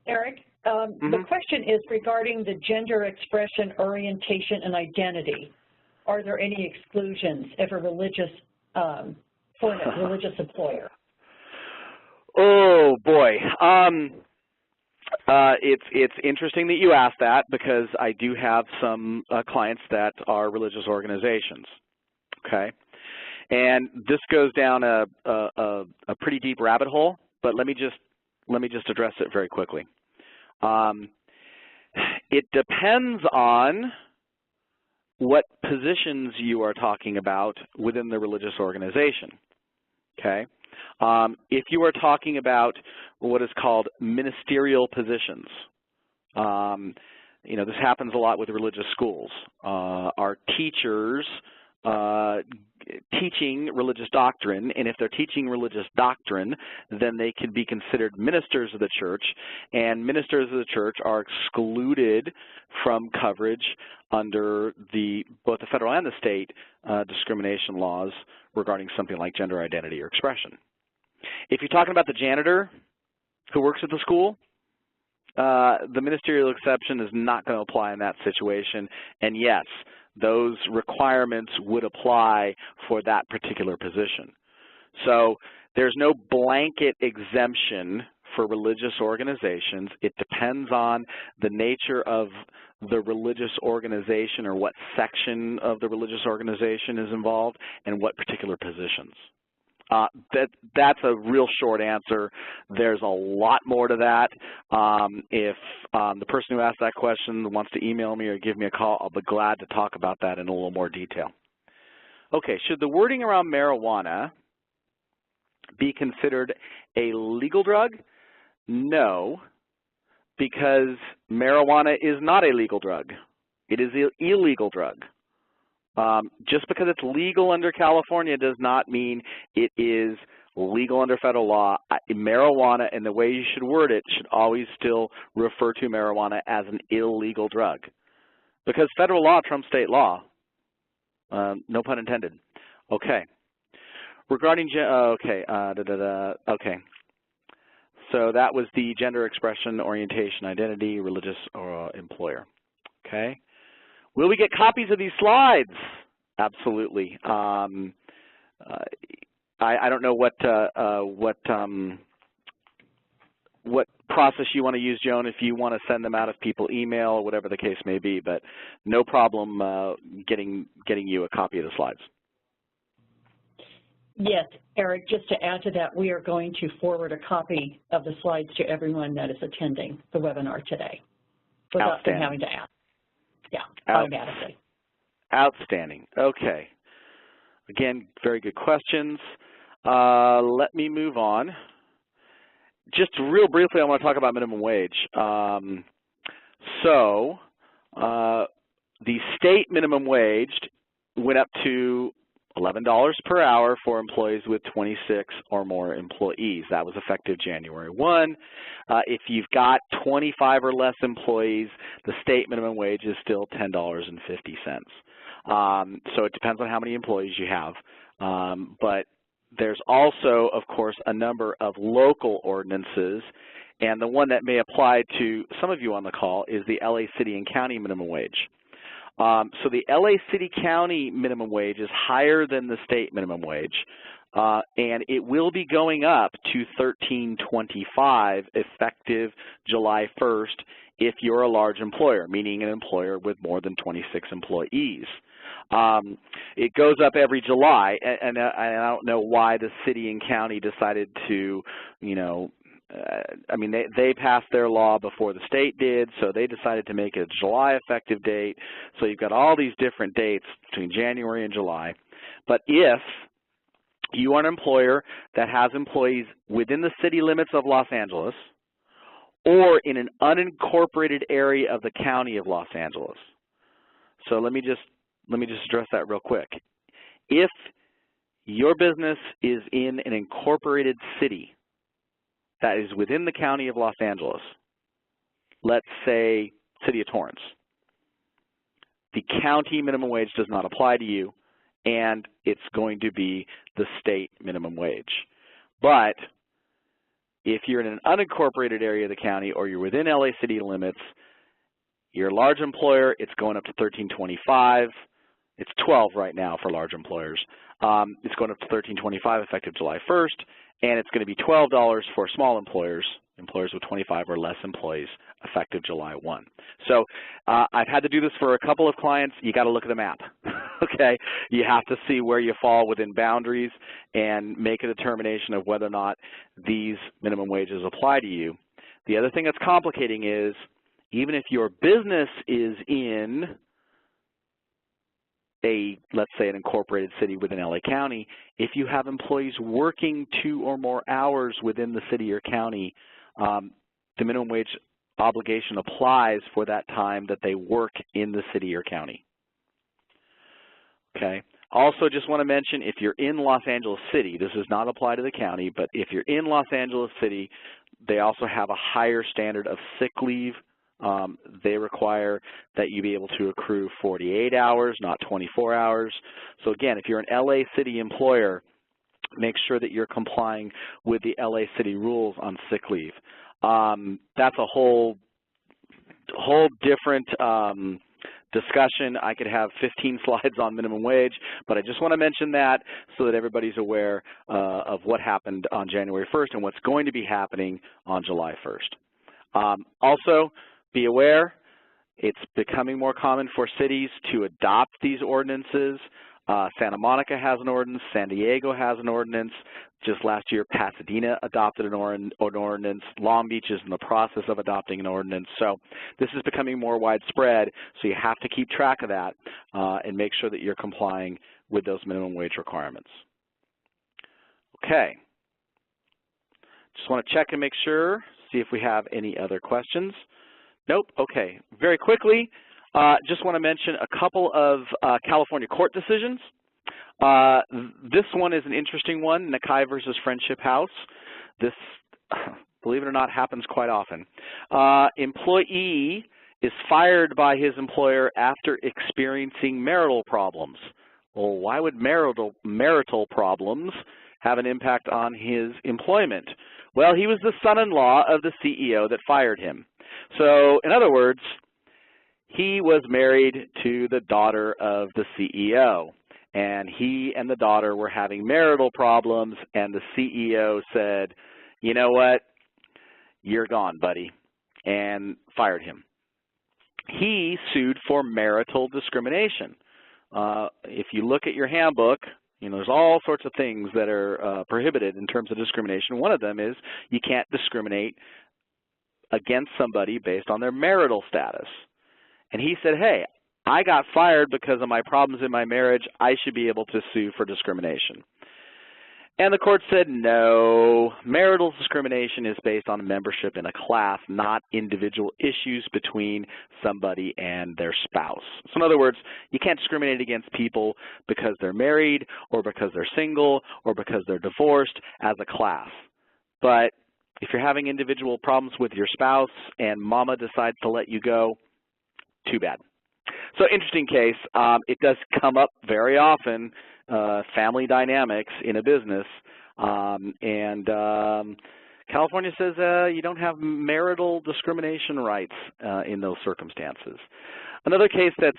Eric, the question is regarding the gender expression, orientation, and identity. Are there any exclusions if a religious, for a religious employer? Oh boy, it's interesting that you asked that, because I do have some clients that are religious organizations. Okay, and this goes down a pretty deep rabbit hole, but let me just address it very quickly. It depends on what positions you are talking about within the religious organization. Okay. If you are talking about what is called ministerial positions, you know, this happens a lot with religious schools. Our teachers teaching religious doctrine, and if they're teaching religious doctrine, then they can be considered ministers of the church, and ministers of the church are excluded from coverage under both the federal and the state discrimination laws regarding something like gender identity or expression. If you're talking about the janitor who works at the school, the ministerial exception is not going to apply in that situation, and yes, those requirements would apply for that particular position. So there's no blanket exemption for religious organizations. It depends on the nature of the religious organization or what section of the religious organization is involved and what particular positions. That's a real short answer. There's a lot more to that. If the person who asked that question wants to email me or give me a call, I'll be glad to talk about that in a little more detail. Okay, should the wording around marijuana be considered a legal drug? No, because marijuana is not a legal drug. It is an illegal drug. Just because it's legal under California does not mean it is legal under federal law. Marijuana, and the way you should word it, should always still refer to marijuana as an illegal drug, because federal law trumps state law. No pun intended. Okay. Regarding okay, so that was the gender expression, orientation, identity, religious or employer. Okay. Will we get copies of these slides? Absolutely. I don't know what process you want to use, Joan, if you want to send them out if people email or whatever the case may be, but no problem getting you a copy of the slides. Yes, Eric, just to add to that, we are going to forward a copy of the slides to everyone that is attending the webinar today without them having to ask. Yeah, automatically. Outstanding. Okay. Again, very good questions. Let me move on. Just real briefly, I want to talk about minimum wage. The state minimum wage went up to $11 per hour for employees with 26 or more employees. That was effective January 1. If you've got 25 or less employees, the state minimum wage is still $10.50. So it depends on how many employees you have. But there's also, of course, a number of local ordinances, and the one that may apply to some of you on the call is the LA City and County minimum wage. So the LA City County minimum wage is higher than the state minimum wage, and it will be going up to $13.25 effective July 1st if you're a large employer, meaning an employer with more than 26 employees. It goes up every July, and I don't know why the city and county decided to, you know, I mean, they passed their law before the state did, so they decided to make it a July effective date. So you've got all these different dates between January and July. But if you are an employer that has employees within the city limits of Los Angeles or in an unincorporated area of the county of Los Angeles, so let me just address that real quick. If your business is in an incorporated city that is within the county of Los Angeles, let's say City of Torrance, the county minimum wage does not apply to you, and it's going to be the state minimum wage. But if you're in an unincorporated area of the county or you're within LA city limits, you're a large employer, it's going up to $13.25. It's $12 right now for large employers. It's going up to $13.25 effective July 1st, and it's going to be $12 for small employers, employers with 25 or less employees, effective July 1. So I've had to do this for a couple of clients. You got to look at the map, okay? You have to see where you fall within boundaries and make a determination of whether or not these minimum wages apply to you. The other thing that's complicating is even if your business is in let's say an incorporated city within LA County, if you have employees working 2 or more hours within the city or county, the minimum wage obligation applies for that time that they work in the city or county. Okay. Also, just want to mention, if you're in Los Angeles City, this does not apply to the county, but if you're in Los Angeles City, they also have a higher standard of sick leave. They require that you be able to accrue 48 hours, not 24 hours. So again, if you're an LA City employer, make sure that you're complying with the LA City rules on sick leave. That's a whole different discussion. I could have 15 slides on minimum wage, but I just want to mention that so that everybody's aware of what happened on January 1st and what's going to be happening on July 1st. Also, be aware, it's becoming more common for cities to adopt these ordinances. Santa Monica has an ordinance, San Diego has an ordinance. Just last year, Pasadena adopted an ordinance. Long Beach is in the process of adopting an ordinance. So this is becoming more widespread, so you have to keep track of that and make sure that you're complying with those minimum wage requirements. Okay. Just want to check and make sure, see if we have any other questions. Nope. Okay. Very quickly, just want to mention a couple of California court decisions. This one is an interesting one, Nakai versus Friendship House. This, believe it or not, happens quite often. Employee is fired by his employer after experiencing marital problems. Well, why would marital problems have an impact on his employment? Well, he was the son-in-law of the CEO that fired him. So, in other words, he was married to the daughter of the CEO, and he and the daughter were having marital problems, and the CEO said, you know what, you're gone, buddy, and fired him. He sued for marital discrimination. If you look at your handbook, you know, there's all sorts of things that are prohibited in terms of discrimination. One of them is you can't discriminate against somebody based on their marital status. And he said, hey, I got fired because of my problems in my marriage. I should be able to sue for discrimination. And the court said, no, marital discrimination is based on membership in a class, not individual issues between somebody and their spouse. So in other words, you can't discriminate against people because they're married or because they're single or because they're divorced as a class. But if you're having individual problems with your spouse and mama decides to let you go, too bad. So interesting case. It does come up very often, family dynamics in a business, and California says you don't have marital discrimination rights in those circumstances. Another case that's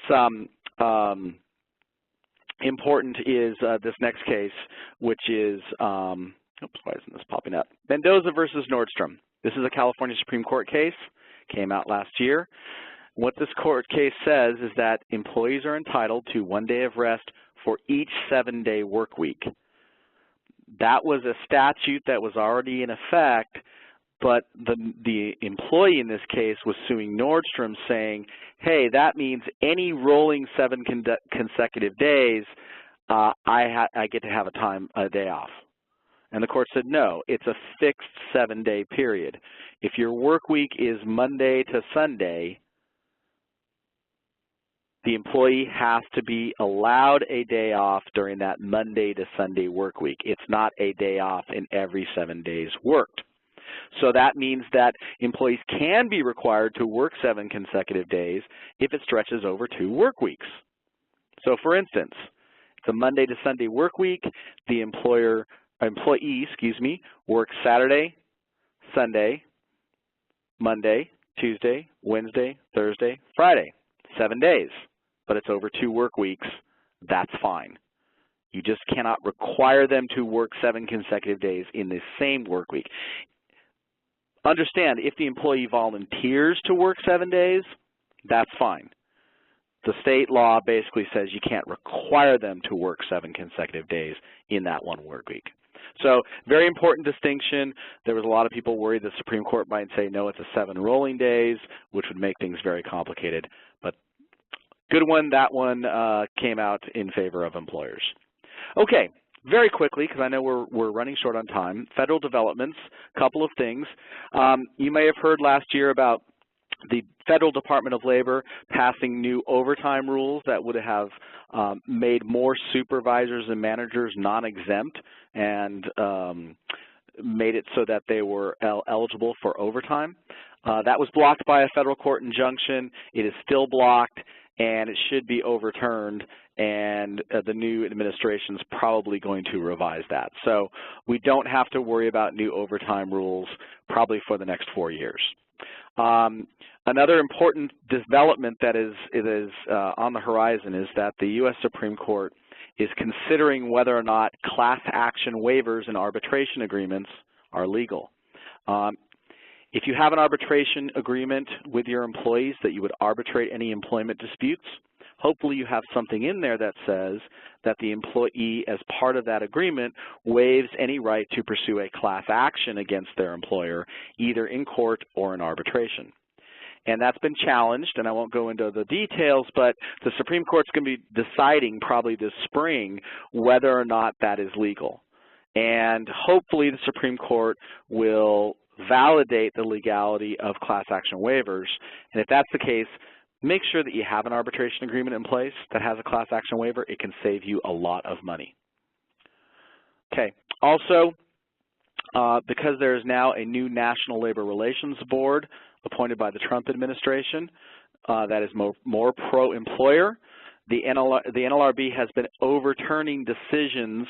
important is this next case, which is, oops, why isn't this popping up? Mendoza versus Nordstrom. This is a California Supreme Court case, came out last year. What this court case says is that employees are entitled to 1 day of rest for each 7-day work week. That was a statute that was already in effect, but the employee in this case was suing Nordstrom saying, hey, that means any rolling 7 consecutive days, I get to have a day off. And the court said, no, it's a fixed 7-day period. If your work week is Monday to Sunday, the employee has to be allowed a day off during that Monday to Sunday work week. It's not a day off in every 7 days worked. So that means that employees can be required to work 7 consecutive days if it stretches over 2 work weeks. So for instance, it's a Monday to Sunday work week. The employee works Saturday, Sunday, Monday, Tuesday, Wednesday, Thursday, Friday, 7 days, but it's over 2 work weeks. That's fine. You just cannot require them to work 7 consecutive days in the same work week. Understand, if the employee volunteers to work 7 days, that's fine. The state law basically says you can't require them to work 7 consecutive days in that 1 work week. So very important distinction. There was a lot of people worried the Supreme Court might say, no, it's a 7 rolling days, which would make things very complicated. But good one, that one came out in favor of employers. Okay, very quickly, because I know we're running short on time, federal developments, couple of things. You may have heard last year about the Federal Department of Labor passing new overtime rules that would have made more supervisors and managers non-exempt and made it so that they were eligible for overtime. That was blocked by a federal court injunction. It is still blocked, and it should be overturned, and the new administration is probably going to revise that. So we don't have to worry about new overtime rules probably for the next 4 years. Another important development that is on the horizon is that the U.S. Supreme Court is considering whether or not class action waivers and arbitration agreements are legal. If you have an arbitration agreement with your employees that you would arbitrate any employment disputes, hopefully you have something in there that says that the employee, as part of that agreement, waives any right to pursue a class action against their employer, either in court or in arbitration. And that's been challenged, and I won't go into the details, but the Supreme Court's going to be deciding probably this spring whether or not that is legal. And hopefully the Supreme Court will validate the legality of class action waivers. And if that's the case, make sure that you have an arbitration agreement in place that has a class action waiver. It can save you a lot of money. Okay. Also, because there is now a new National Labor Relations Board appointed by the Trump administration that is more pro-employer, the NLRB has been overturning decisions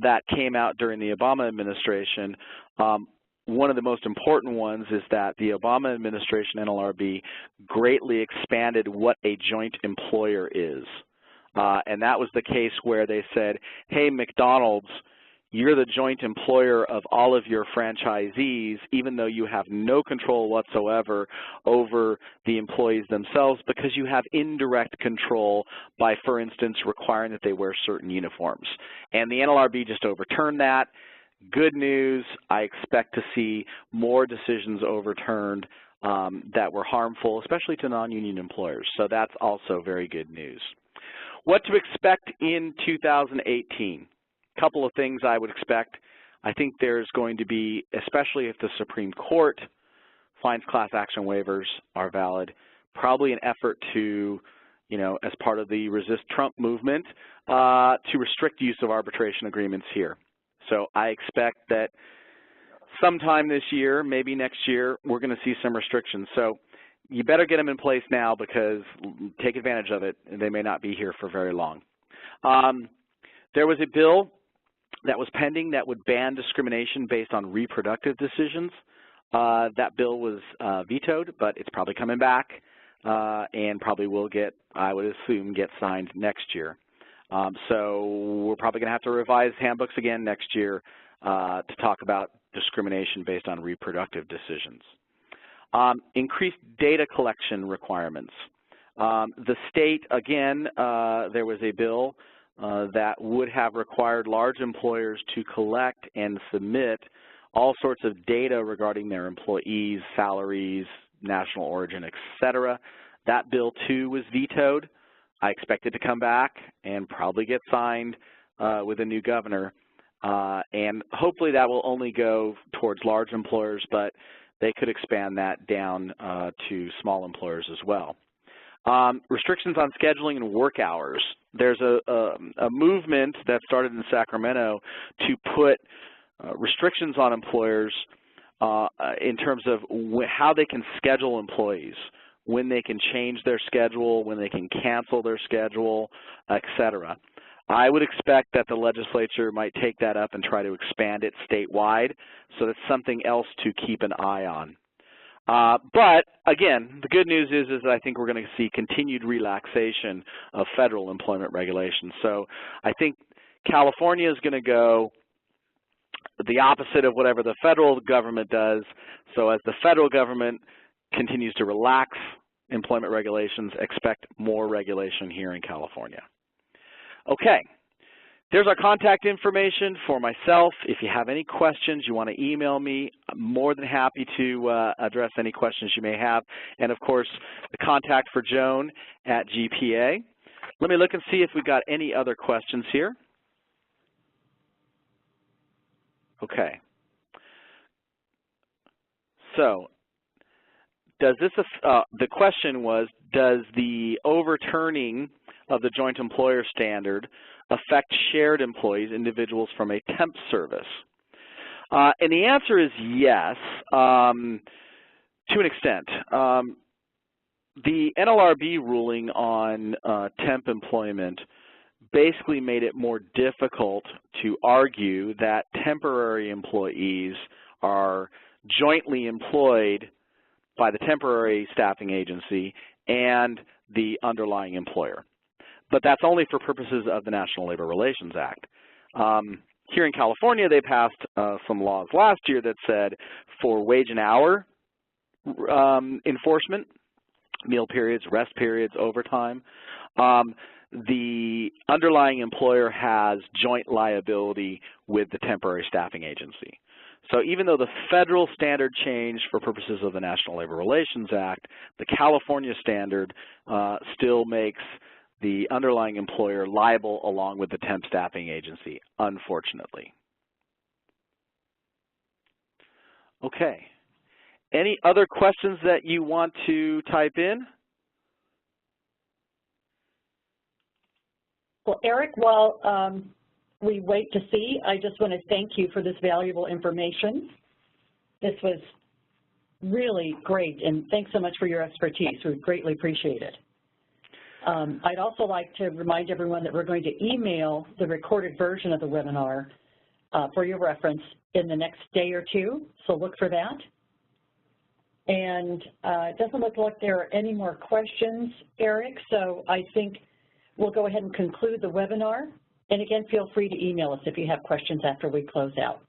that came out during the Obama administration. One of the most important ones is that the Obama administration NLRB greatly expanded what a joint employer is. And that was the case where they said, hey, McDonald's, you're the joint employer of all of your franchisees, even though you have no control whatsoever over the employees themselves, because you have indirect control by, for instance, requiring that they wear certain uniforms. And the NLRB just overturned that. Good news. I expect to see more decisions overturned that were harmful, especially to non-union employers. So that's also very good news. What to expect in 2018? Couple of things I would expect. I think there's going to be, especially if the Supreme Court finds class action waivers are valid, probably an effort to, as part of the Resist Trump movement, to restrict use of arbitration agreements here. So I expect that sometime this year, maybe next year, we're going to see some restrictions. So you better get them in place now, because take advantage of it. They may not be here for very long. There was a bill that was pending that would ban discrimination based on reproductive decisions. That bill was vetoed, but it's probably coming back and probably will get, I would assume, get signed next year. So we're probably going to have to revise handbooks again next year to talk about discrimination based on reproductive decisions. Increased data collection requirements. The state, again, there was a bill that would have required large employers to collect and submit all sorts of data regarding their employees, salaries, national origin, etc. That bill, too, was vetoed. I expect it to come back and probably get signed with a new governor. And hopefully that will only go towards large employers, but they could expand that down to small employers as well. Restrictions on scheduling and work hours. There's a movement that started in Sacramento to put restrictions on employers in terms of how they can schedule employees, when they can change their schedule, when they can cancel their schedule, et cetera. I would expect that the legislature might take that up and try to expand it statewide, so that's something else to keep an eye on. But again, the good news is that I think we're going to see continued relaxation of federal employment regulations. So I think California is going to go the opposite of whatever the federal government does. So as the federal government continues to relax employment regulations, expect more regulation here in California. Okay, there's our contact information for myself. If you have any questions, you want to email me, I'm more than happy to address any questions you may have. And of course, the contact for Joan at GPA. Let me look and see if we've got any other questions here. Okay. So, does this, the question was, does the overturning of the joint employer standard affect shared employees, individuals from a temp service? And the answer is yes, to an extent. The NLRB ruling on temp employment basically made it more difficult to argue that temporary employees are jointly employed by the temporary staffing agency and the underlying employer. But that's only for purposes of the National Labor Relations Act. Here in California, they passed some laws last year that said for wage and hour enforcement, meal periods, rest periods, overtime, the underlying employer has joint liability with the temporary staffing agency. So even though the federal standard changed for purposes of the National Labor Relations Act, the California standard still makes the underlying employer liable along with the temp staffing agency, unfortunately. Okay. Any other questions that you want to type in? Well, Eric, while we wait to see, I just want to thank you for this valuable information. This was really great, and thanks so much for your expertise. We greatly appreciate it. I'd also like to remind everyone that we're going to email the recorded version of the webinar for your reference in the next day or two, so look for that. And it doesn't look like there are any more questions, Eric, so I think we'll go ahead and conclude the webinar. And again, feel free to email us if you have questions after we close out.